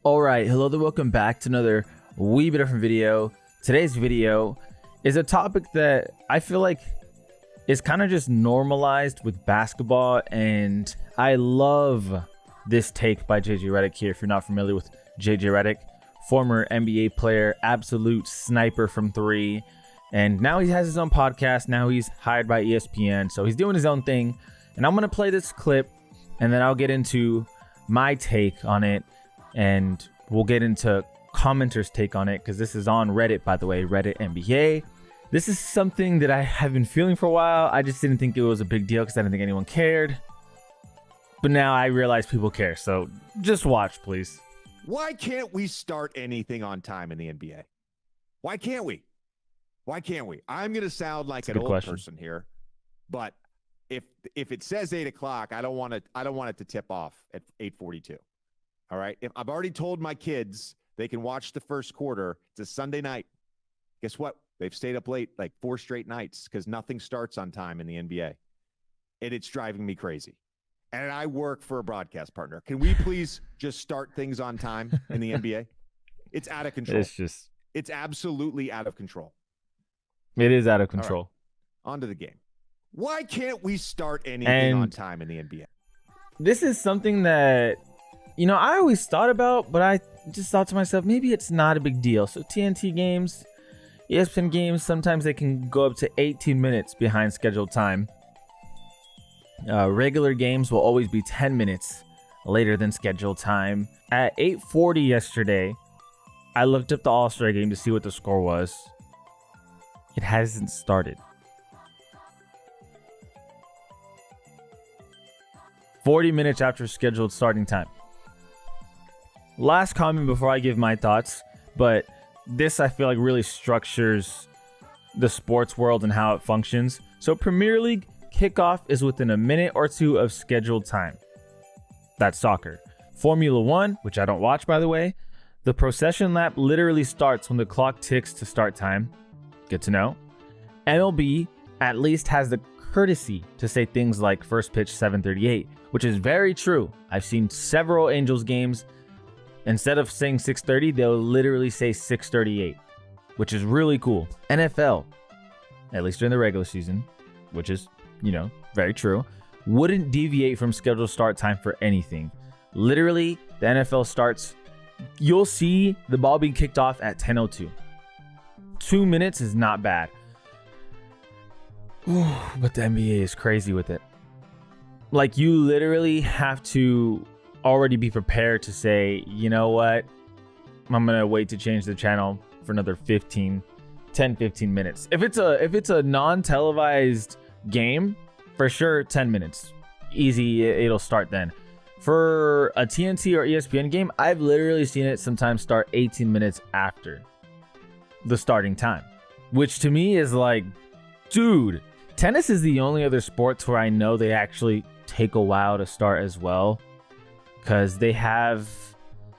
All right, hello there, welcome back to another wee bit different video. Today's video is a topic that I feel like is kind of just normalized with basketball, and I love this take by JJ Redick here. If you're not familiar with JJ Redick, former NBA player, absolute sniper from three, and now he has his own podcast. Now he's hired by ESPN, so he's doing his own thing, and I'm gonna play this clip and then I'll get into my take on it, and we'll get into commenters' take on it, because this is on Reddit, by the way, Reddit NBA. This is something that I have been feeling for a while. I just didn't think it was a big deal because I didn't think anyone cared. But now I realize people care, so just watch, please. Why can't we start anything on time in the NBA? Why can't we? Why can't we? I'm going to sound like an old person here, but if it says 8 o'clock, I don't want it to tip off at 8:42. All right. If I've already told my kids they can watch the first quarter, it's a Sunday night. Guess what? They've stayed up late like 4 straight nights because nothing starts on time in the NBA. And it's driving me crazy. And I work for a broadcast partner. Can we please just start things on time in the NBA? It's out of control. It's absolutely out of control. It is out of control. Right. On to the game. Why can't we start anything on time in the NBA? This is something that, I always thought about, but I just thought to myself, maybe it's not a big deal. So TNT games, ESPN games, sometimes they can go up to 18 minutes behind scheduled time. Regular games will always be 10 minutes later than scheduled time. At 8:40 yesterday, I looked up the All-Star game to see what the score was. It hasn't started. 40 minutes after scheduled starting time. Last comment before I give my thoughts, but this I feel like really structures the sports world and how it functions. So Premier League kickoff is within a minute or two of scheduled time. That's soccer. Formula One, which I don't watch by the way, the procession lap literally starts when the clock ticks to start time. Good to know. MLB at least has the courtesy to say things like first pitch 7:38, which is very true. I've seen several Angels games. Instead of saying 6:30, they'll literally say 6:38, which is really cool. NFL, at least during the regular season, which is, very true, wouldn't deviate from scheduled start time for anything. Literally, the NFL starts, you'll see the ball being kicked off at 10:02. 2 minutes is not bad. Ooh, but the NBA is crazy with it. Like, you literally have to already be prepared to say, you know what, I'm gonna wait to change the channel for another 10-15 minutes. If it's a non-televised game, for sure 10 minutes easy, it'll start then. For a TNT or ESPN game, I've literally seen it sometimes start 18 minutes after the starting time, which to me is like, dude. Tennis is the only other sports where I know they actually take a while to start as well, because they have,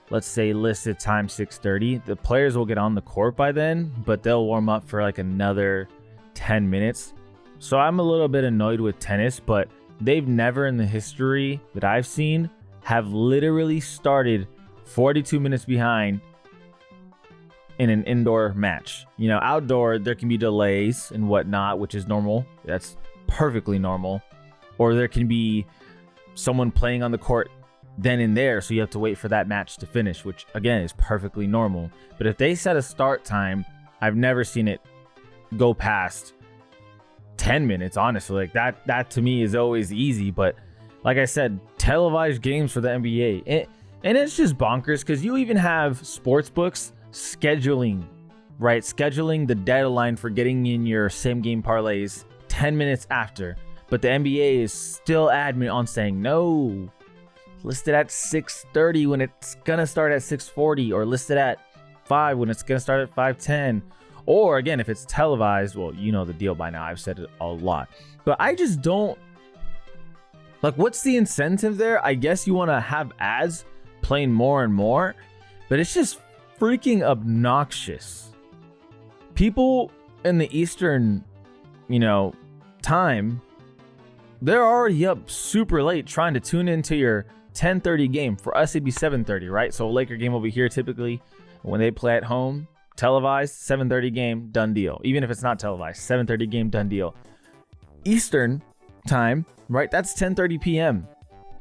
let's say, listed time 6:30. The players will get on the court by then, but they'll warm up for like another 10 minutes. So I'm a little bit annoyed with tennis, but they've never in the history that I've seen have literally started 42 minutes behind in an indoor match. Outdoor, there can be delays and whatnot, which is normal. That's perfectly normal. Or there can be someone playing on the court then and there, so you have to wait for that match to finish, which again is perfectly normal. But if they set a start time, I've never seen it go past 10 minutes, honestly. Like that to me is always easy. But like I said, televised games for the NBA, and it's just bonkers, because you even have sports books scheduling the deadline for getting in your same game parlays 10 minutes after, but the NBA is still adamant on saying no, listed at 6:30 when it's gonna start at 6:40, or listed at 5 when it's gonna start at 5:10. Or again, if it's televised, well, you know the deal by now, I've said it a lot, but I just don't like, what's the incentive there? I guess you want to have ads playing more and more, but it's just freaking obnoxious. People in the Eastern, time, they're already up super late trying to tune into your 10:30 game. For us, it'd be 7:30, right? So a Laker game over here, typically when they play at home, televised, 7:30 game, done deal. Even if it's not televised, 7:30 game, done deal. Eastern time, right? That's 10:30 p.m.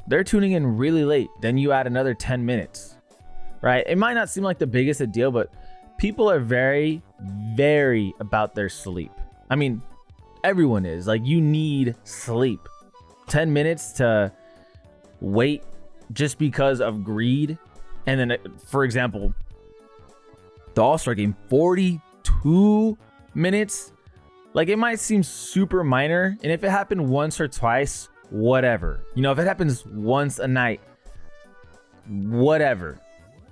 They're tuning in really late. Then you add another 10 minutes, right? It might not seem like the biggest a deal, but people are very, very about their sleep. I mean, everyone is. Like, you need sleep. 10 minutes to wait just because of greed. And then, for example, the All-Star game, 42 minutes. Like, it might seem super minor. And if it happened once or twice, whatever. You know, if it happens once a night, whatever.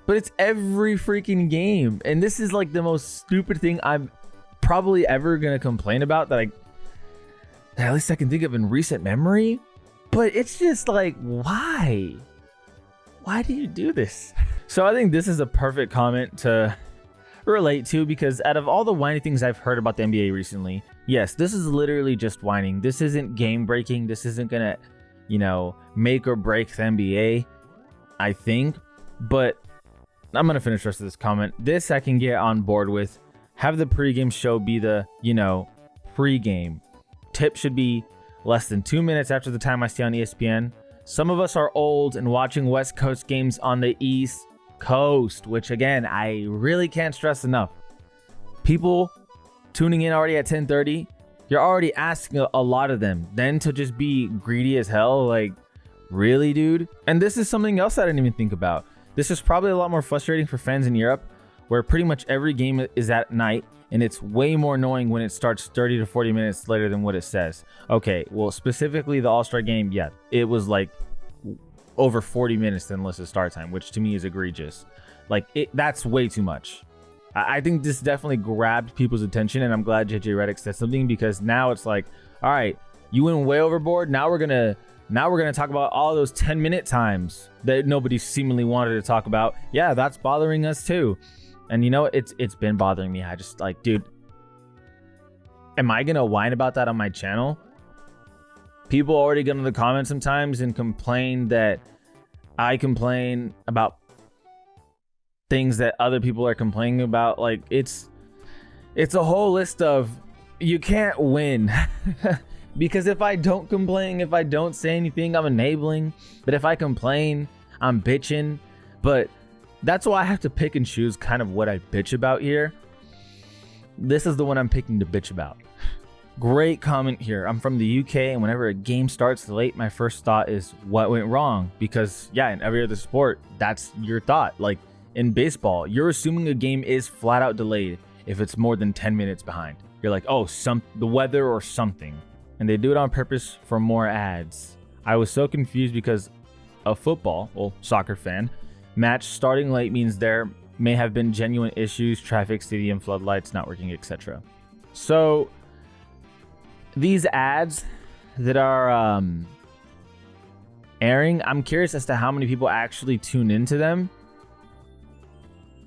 But it's every freaking game. And this is like the most stupid thing I'm probably ever going to complain about that at least I can think of in recent memory. But it's just like, why? Why do you do this? So I think this is a perfect comment to relate to, because out of all the whiny things I've heard about the NBA recently, yes, this is literally just whining. This isn't game breaking. This isn't gonna, make or break the NBA, I think. But I'm gonna finish the rest of this comment. This I can get on board with. Have the pregame show be the, pregame. Tip should be less than 2 minutes after the time I see on ESPN. Some of us are old and watching West Coast games on the East Coast, which again, I really can't stress enough. People tuning in already at 10:30, you're already asking a lot of them. Then to just be greedy as hell, like, really, dude? And this is something else I didn't even think about. This is probably a lot more frustrating for fans in Europe, where pretty much every game is at night, and it's way more annoying when it starts 30 to 40 minutes later than what it says. Okay, well, specifically the All-Star game, yeah, it was like over 40 minutes than listed start time, which to me is egregious. Like, that's way too much. I think this definitely grabbed people's attention, and I'm glad JJ Redick said something, because now it's like, all right, you went way overboard. Now we're gonna talk about all those 10-minute times that nobody seemingly wanted to talk about. Yeah, that's bothering us too. And it's been bothering me. I just like, dude, am I gonna whine about that on my channel? People already get in the comments sometimes and complain that I complain about things that other people are complaining about. Like, it's a whole list of, you can't win. Because if I don't complain, if I don't say anything, I'm enabling. But if I complain, I'm bitching. But that's why I have to pick and choose kind of what I bitch about here. This is the one I'm picking to bitch about. Great comment here. I'm from the UK, and whenever a game starts late, my first thought is what went wrong? Because yeah, in every other sport, that's your thought. Like in baseball, you're assuming a game is flat out delayed if it's more than 10 minutes behind. You're like, oh, the weather or something. And they do it on purpose for more ads. I was so confused because a football, well, soccer fan, match starting late means there may have been genuine issues, traffic, stadium floodlights not working, etc. So these ads that are airing, I'm curious as to how many people actually tune into them.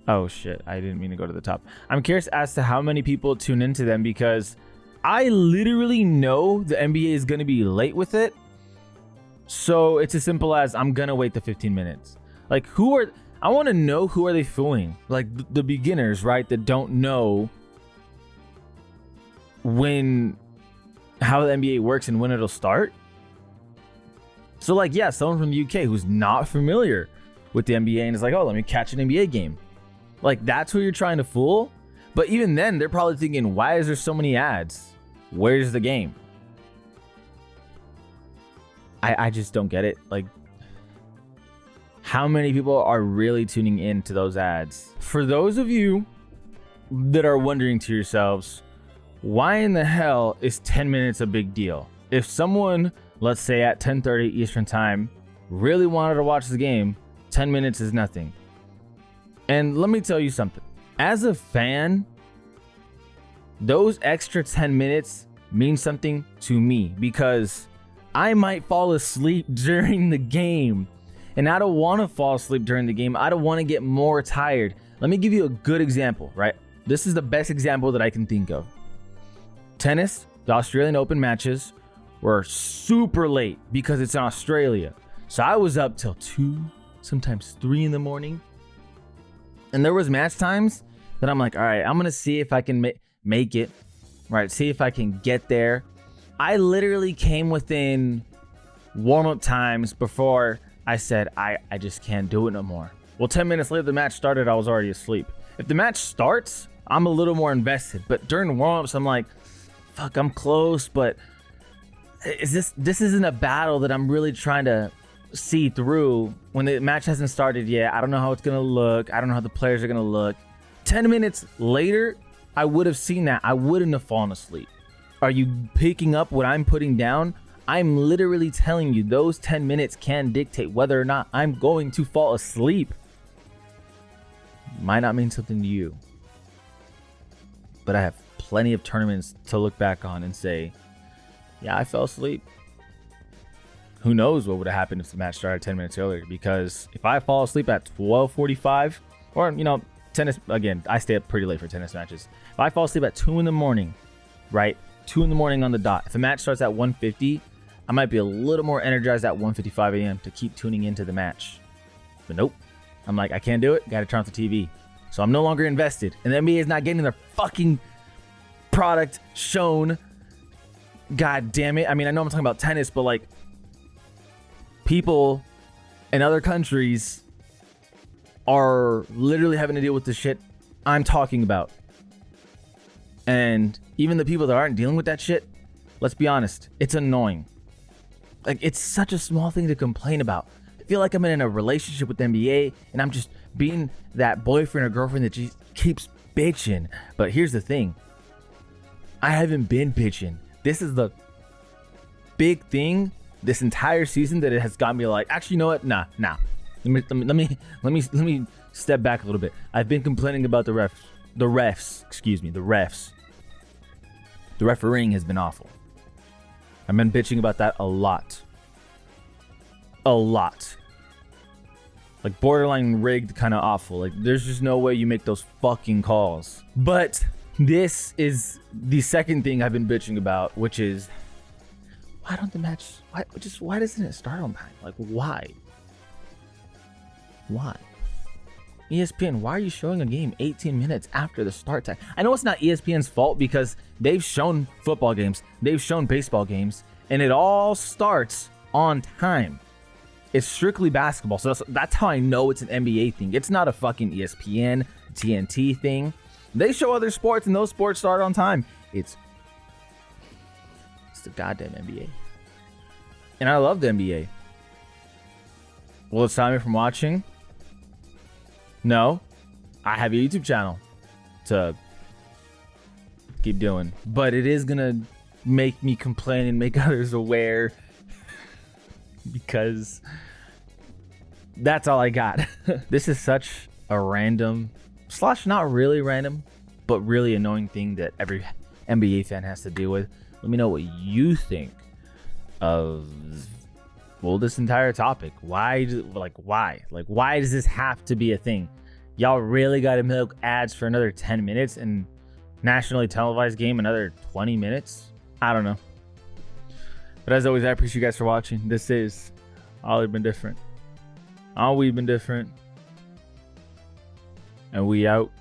Oh shit, I didn't mean to go to the top. I'm curious as to how many people tune into them, because I literally know the NBA is going to be late with it. So it's as simple as, I'm going to wait the 15 minutes. Like, I want to know who are they fooling? Like the beginners, right? That don't know how the NBA works and when it'll start. So like, yeah, someone from the UK who's not familiar with the NBA and is like, oh, let me catch an NBA game. Like, that's who you're trying to fool. But even then, they're probably thinking, why is there so many ads? Where's the game? I just don't get it. Like, how many people are really tuning in to those ads? For those of you that are wondering to yourselves, why in the hell is 10 minutes a big deal? If someone, let's say at 10:30 Eastern time, really wanted to watch the game, 10 minutes is nothing. And let me tell you something. As a fan, those extra 10 minutes mean something to me, because I might fall asleep during the game. And I don't want to fall asleep during the game. I don't want to get more tired. Let me give you a good example, right? This is the best example that I can think of. Tennis, the Australian Open matches were super late because it's in Australia. So I was up till 2, sometimes 3 in the morning. And there was match times that I'm like, all right, I'm going to see if I can make it, right? See if I can get there. I literally came within warm-up times before I said, I just can't do it no more. Well, 10 minutes later, the match started, I was already asleep. If the match starts, I'm a little more invested. But during warm-ups, I'm like, fuck, I'm close, but this isn't a battle that I'm really trying to see through when the match hasn't started yet. I don't know how it's going to look. I don't know how the players are going to look. 10 minutes later, I would have seen that. I wouldn't have fallen asleep. Are you picking up what I'm putting down? I'm literally telling you those 10 minutes can dictate whether or not I'm going to fall asleep. Might not mean something to you, but I have plenty of tournaments to look back on and say, yeah, I fell asleep. Who knows what would have happened if the match started 10 minutes earlier? Because if I fall asleep at 12:45, or, you know, tennis, again, I stay up pretty late for tennis matches. If I fall asleep at 2 in the morning, right? 2 in the morning on the dot. If a match starts at 1:50, I might be a little more energized at 1:55 a.m. to keep tuning into the match. But nope. I'm like, I can't do it. Got to turn off the TV. So I'm no longer invested. And the NBA is not getting their fucking product shown. God damn it. I mean, I know I'm talking about tennis, but like, people in other countries are literally having to deal with the shit I'm talking about. And even the people that aren't dealing with that shit, let's be honest, it's annoying. Like, it's such a small thing to complain about. I feel like I'm in a relationship with the NBA and I'm just being that boyfriend or girlfriend that just keeps bitching. But here's the thing. I haven't been bitching. This is the big thing this entire season that it has got me like, actually, you know what? Nah. Let me step back a little bit. I've been complaining about the refs. The refereeing has been awful. I've been bitching about that a lot. Like, borderline rigged, kind of awful. Like, there's just no way you make those fucking calls. But this is the second thing I've been bitching about, which is, why doesn't it start on time? Like, why? ESPN, why are you showing a game 18 minutes after the start time? I know it's not ESPN's fault because they've shown football games, they've shown baseball games, and it all starts on time. It's strictly basketball, so that's how I know it's an NBA thing. It's not a fucking ESPN, TNT thing. They show other sports, and those sports start on time. It's the goddamn NBA. And I love the NBA. Will it stop me from watching? No. I have a YouTube channel to keep doing. But it is going to make me complain and make others aware. Because that's all I got. This is such a random / not really random, but really annoying thing that every NBA fan has to deal with. Let me know what you think of, well, this entire topic. Why does this have to be a thing? Y'all really got to milk ads for another 10 minutes and nationally televised game another 20 minutes? I don't know. But as always, I appreciate you guys for watching. This is All Been Different. All we've been different. And we out.